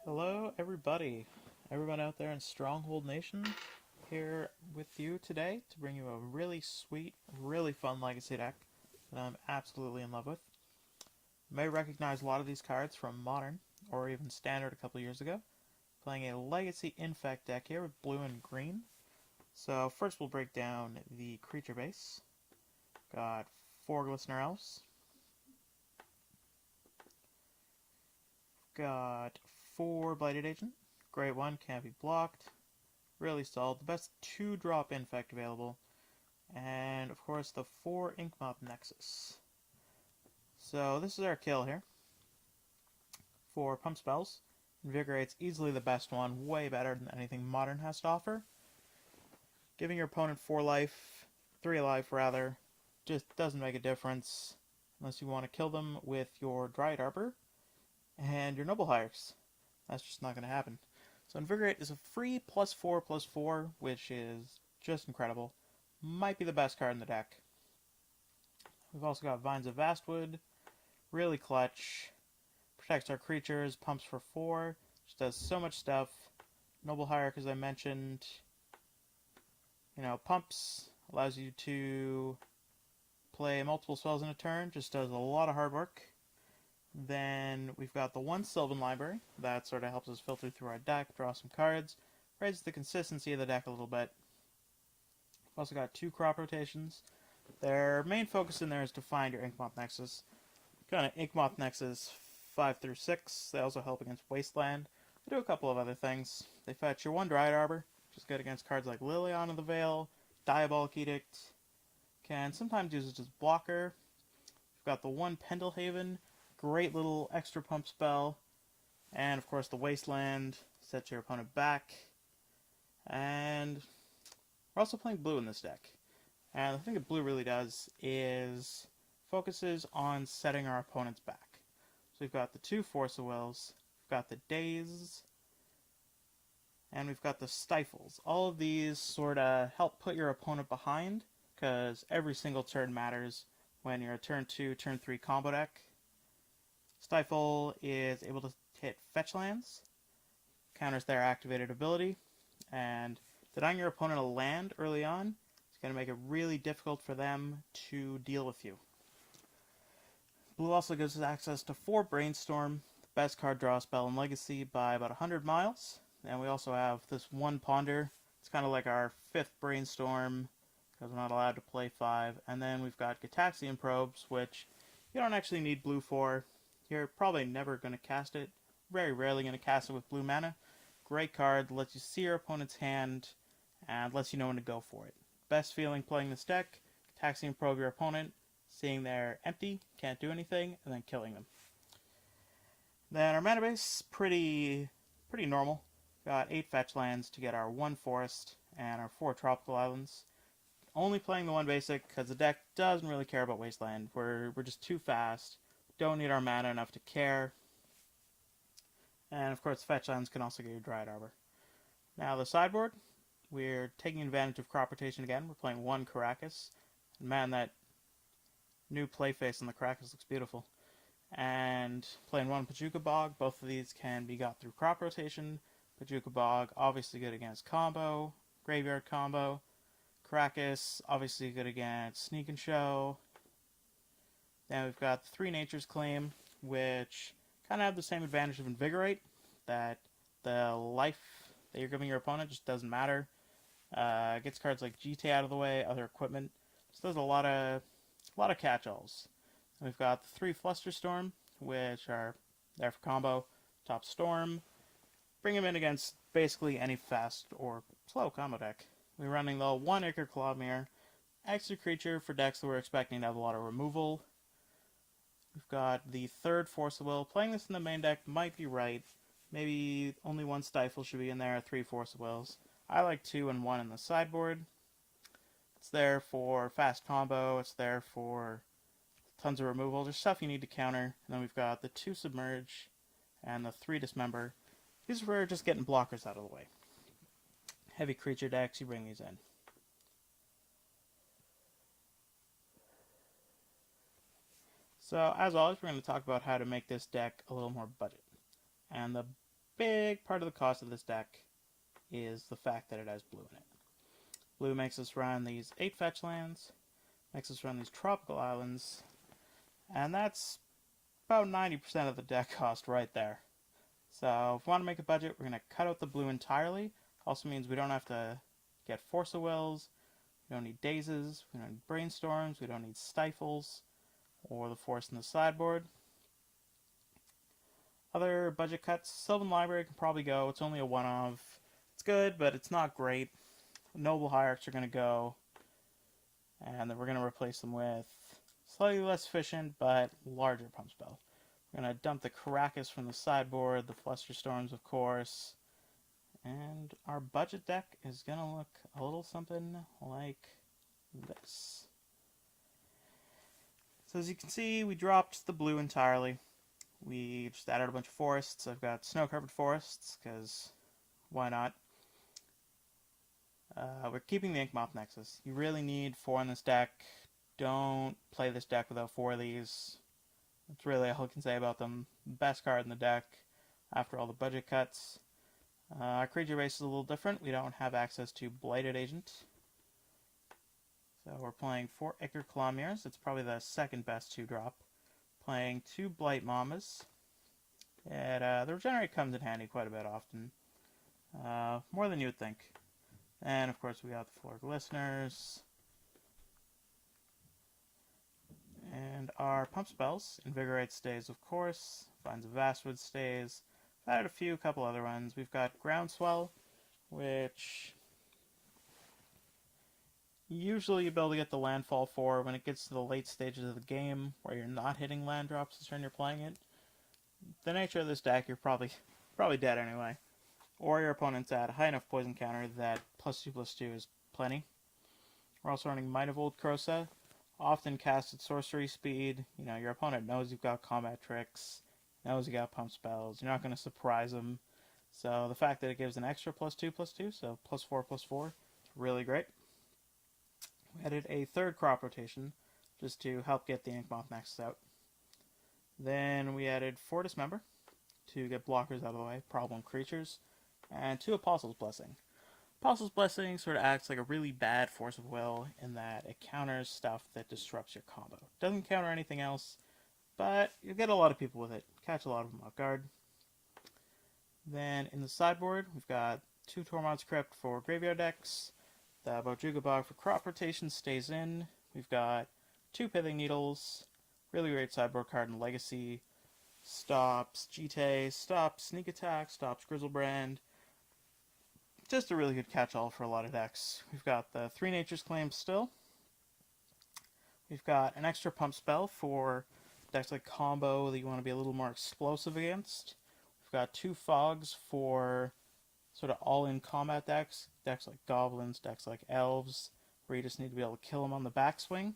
Hello, everybody. Everyone out there in Stronghold Nation, here with you today to bring you a really sweet, really fun legacy deck that I'm absolutely in love with. You may recognize a lot of these cards from Modern or even Standard a couple years ago. Playing a legacy Infect deck here with blue and green. So first we'll break down the creature base. Got 4 Glistener Elves. Got 4 Blighted Agent. Great one, can't be blocked. Really solid. The best 2-drop Infect available. And, of course, the 4 Inkmoth Nexus. So, this is our kill here. For Pump Spells, Invigorate's easily the best one, way better than anything Modern has to offer. Giving your opponent 4 life, 3 life rather, just doesn't make a difference unless you want to kill them with your Dryad Arbor and your Noble Hierarchs. That's just not going to happen. So Invigorate is a free +4/+4, which is just incredible. Might be the best card in the deck. We've also got Vines of Vastwood, really clutch. Protects our creatures, pumps for 4, just does so much stuff. Noble Hierarch, as I mentioned, pumps, allows you to play multiple spells in a turn, just does a lot of hard work. Then we've got the 1 Sylvan Library, that sort of helps us filter through our deck, draw some cards, raises the consistency of the deck a little bit. We've also got 2 Crop Rotations. Their main focus in there is to find your Inkmoth Nexus. Kind of Inkmoth Nexus 5 through 6. They also help against Wasteland. They do a couple of other things. They fetch your 1 Dryad Arbor, which is good against cards like Liliana of the Veil, Diabolic Edict. Can sometimes use it as blocker. We've got the 1 Pendelhaven, great little extra pump spell. And of course the Wasteland, sets your opponent back. And we're also playing blue in this deck. And the thing that blue really does is focuses on setting our opponents back. So we've got the 2 Force of Wills, we've got the Daze, and we've got the Stifles. All of these sort of help put your opponent behind, because every single turn matters when you're a turn 2, turn 3 combo deck. Stifle is able to hit fetch lands, counters their activated ability, and denying your opponent a land early on is going to make it really difficult for them to deal with you. Blue also gives us access to 4 Brainstorm, the best card draw spell in Legacy by about 100 miles. And we also have this 1 Ponder. It's kind of like our 5th Brainstorm, because we're not allowed to play 5. And then we've got Gitaxian Probes, which you don't actually need blue for. You're probably never going to cast it. Very rarely going to cast it with blue mana. Great card, lets you see your opponent's hand, and lets you know when to go for it. Best feeling playing this deck, Gitaxian Probe your opponent, seeing they're empty, can't do anything, and then killing them. Then our mana base, pretty normal. Got 8 fetch lands to get our 1 forest and our 4 tropical islands. Only playing the 1 basic because the deck doesn't really care about Wasteland. We're just too fast. Don't need our mana enough to care. And of course, fetch lands can also get your Dryad Arbor. Now the sideboard, we're taking advantage of crop rotation again. We're playing 1 Caracas. And man, that new play face on the Caracas looks beautiful. And playing 1 Pachuca Bog. Both of these can be got through crop rotation. Pachuca Bog, obviously good against combo, graveyard combo. Caracas, obviously good against Sneak and Show. Then we've got the 3 Nature's Claim, which kind of have the same advantage of Invigorate, that the life that you're giving your opponent just doesn't matter. Gets cards like GT out of the way, other equipment. Just does a lot of catch-alls. And we've got the 3 Flusterstorm, which are there for combo. Top Storm. Bring them in against basically any fast or slow combo deck. We're running the 1 Ichor Clawmere. Extra creature for decks that we're expecting to have a lot of removal. We've got the 3rd Force of Will. Playing this in the main deck might be right. Maybe only 1 Stifle should be in there, 3 Force of Wills. I like 2 and 1 in the sideboard. It's there for fast combo. It's there for tons of removal. Just stuff you need to counter. And then we've got the 2 Submerge and the 3 Dismember. These are for just getting blockers out of the way. Heavy creature decks, you bring these in. So, as always, we're going to talk about how to make this deck a little more budget. And the big part of the cost of this deck is the fact that it has blue in it. Blue makes us run these 8 fetch lands, makes us run these tropical islands, and that's about 90% of the deck cost right there. So if we want to make a budget, we're going to cut out the blue entirely. Also means we don't have to get Force of Wills, we don't need Dazes, we don't need Brainstorms, we don't need Stifles, or the Force in the sideboard. Other budget cuts, Sylvan Library can probably go. It's only a one-of. It's good, but it's not great. Noble Hierarchs are going to go. And then we're going to replace them with slightly less efficient, but larger pump spell. We're going to dump the Caracas from the sideboard, the Flusterstorms, of course. And our budget deck is going to look a little something like this. So as you can see, we dropped the blue entirely. We just added a bunch of forests. I've got snow-covered forests, because why not? We're keeping the Inkmoth Nexus. You really need 4 in this deck. Don't play this deck without 4 of these. That's really all I can say about them. Best card in the deck after all the budget cuts. Our creature base is a little different. We don't have access to Blighted Agent. So we're playing 4 Ichor Colomiers. It's probably the second best 2-drop. Playing 2 Blight Mamas. The Regenerate comes in handy quite a bit often. More than you would think. And of course we got the Floor Glisteners. And our pump spells. Invigorate stays, of course. Finds of Vastwood stays. I've added a couple other ones. We've got Groundswell, which usually you'll be able to get the landfall for when it gets to the late stages of the game where you're not hitting land drops the turn you're playing it. The nature of this deck, you're probably dead anyway. Or your opponent's at a high enough poison counter that +2/+2 is plenty. We're also running Might of Old Krosa. Often cast at sorcery speed. You know, your opponent knows you've got combat tricks, knows you got pump spells. You're not going to surprise them. So the fact that it gives an extra +2/+2, so +4/+4, it's really great. We added a 3rd crop rotation just to help get the Inkmoth Nexus out. Then we added 4 Dismember to get blockers out of the way, problem creatures, and 2 Apostles' Blessing. Apostles' Blessing sort of acts like a really bad Force of Will in that it counters stuff that disrupts your combo. Doesn't counter anything else, but you get a lot of people with it. Catch a lot of them off guard. Then in the sideboard, we've got 2 Tormod's Crypt for graveyard decks. The Bojuga Bog for crop rotation stays in. We've got 2 Pithing Needles. Really great sideboard card in Legacy. Stops Jite, stops Sneak Attack, stops Grizzlebrand. Just a really good catch-all for a lot of decks. We've got the 3 Nature's Claims still. We've got an extra pump spell for decks like Combo that you want to be a little more explosive against. We've got 2 Fogs for sort of all-in combat decks. Decks like Goblins, decks like Elves, where you just need to be able to kill them on the backswing.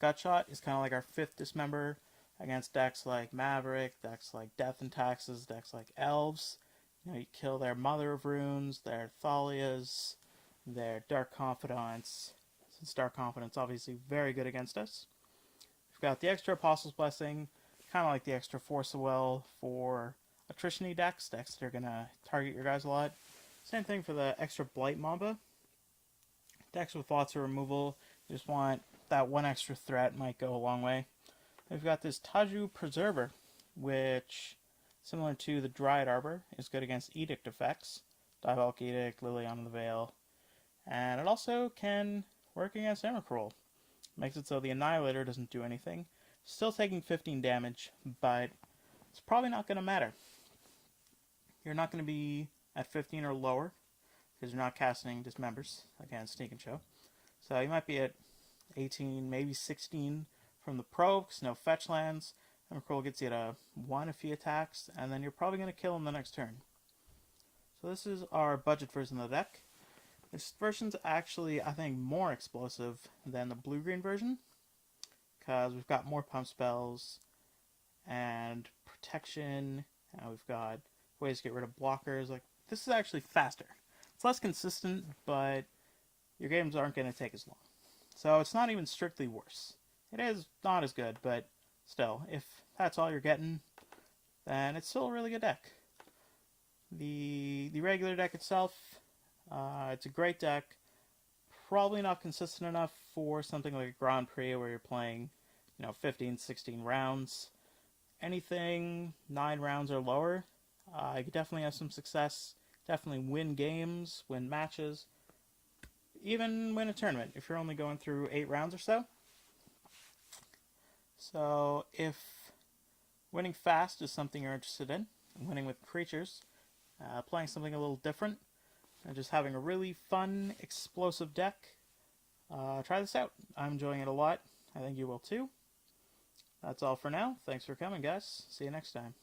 Gutshot is kind of like our 5th Dismember against decks like Maverick, decks like Death and Taxes, decks like Elves. You know, you kill their Mother of Runes, their Thalias, their Dark Confidants. Since Dark Confidants obviously very good against us. We've got the extra Apostles' Blessing, kind of like the extra Force of Will for attrition-y decks that are going to target your guys a lot. Same thing for the extra Blight Mamba. Decks with lots of removal, you just want that one extra threat, might go a long way. We've got this Taju Preserver, which, similar to the Dryad Arbor, is good against Edict effects. Diabolic Edict, Liliana of the Veil. And it also can work against Emrakul. Makes it so the Annihilator doesn't do anything. Still taking 15 damage, but it's probably not going to matter. You're not going to be at 15 or lower, because you're not casting Dismembers against Sneak and Show. So you might be at 18, maybe 16 from the probe, because no fetch lands. Emrakul gets you to 1 if he attacks, and then you're probably going to kill him the next turn. So this is our budget version of the deck. This version's actually, I think, more explosive than the blue-green version, because we've got more pump spells and protection, and we've got ways to get rid of blockers. Like, this is actually faster. It's less consistent, but your games aren't going to take as long. So it's not even strictly worse. It is not as good, but still, if that's all you're getting, then it's still a really good deck. The regular deck itself, it's a great deck. Probably not consistent enough for something like a Grand Prix where you're playing, 15, 16 rounds. Anything 9 rounds or lower, you could definitely have some success. Definitely win games, win matches, even win a tournament if you're only going through 8 rounds or so. So if winning fast is something you're interested in, winning with creatures, playing something a little different, and just having a really fun, explosive deck, try this out. I'm enjoying it a lot. I think you will too. That's all for now. Thanks for coming, guys. See you next time.